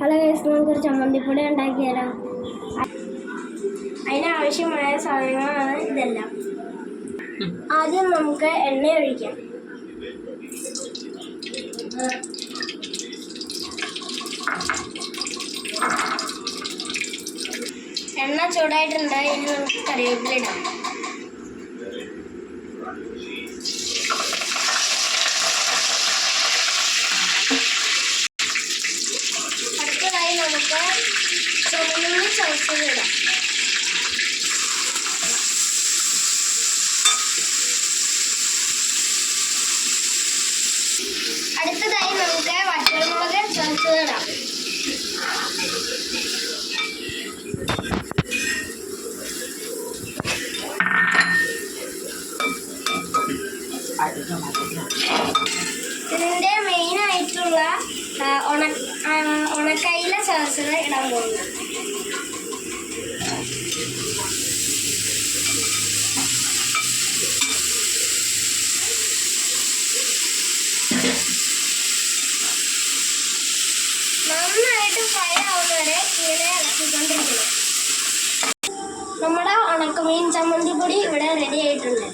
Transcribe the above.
Hello guys, നമുക്കൊരു ചമ്മന്തിപ്പൊടി ഉണ്ടാക്കിയാലോ. അതിനാവശ്യമായ സാധനങ്ങളാണ് ഇതെല്ലാം. ആദ്യം നമുക്ക് എണ്ണ ഒഴിക്കാം. എണ്ണ ചൂടായിട്ടുണ്ട്. ഇനി നമുക്ക് കറിവേപ്പില ഇടാം. അടുത്തതായി നമുക്ക് ചുവന്നുള്ളി ചതച്ചത് ഇടാം. അടുത്തതായി നമുക്ക് വറ്റൽമുളക് ചതച്ചത് ഇടാം. ഇതിൻ്റെ മെയിനായിട്ടുള്ള ഉണക്കയില ചതച്ചത് ഇടാൻ പോകുന്നു. നന്നായിട്ട് ഫ്രൈ ആവുന്നവരെ ഇങ്ങനെ ഇളക്കിക്കൊണ്ടിരിക്കണം. നമ്മുടെ ഉണക്കമീൻ ചമ്മന്തിപ്പൊടി ഇവിടെ റെഡി ആയിട്ടുണ്ട്.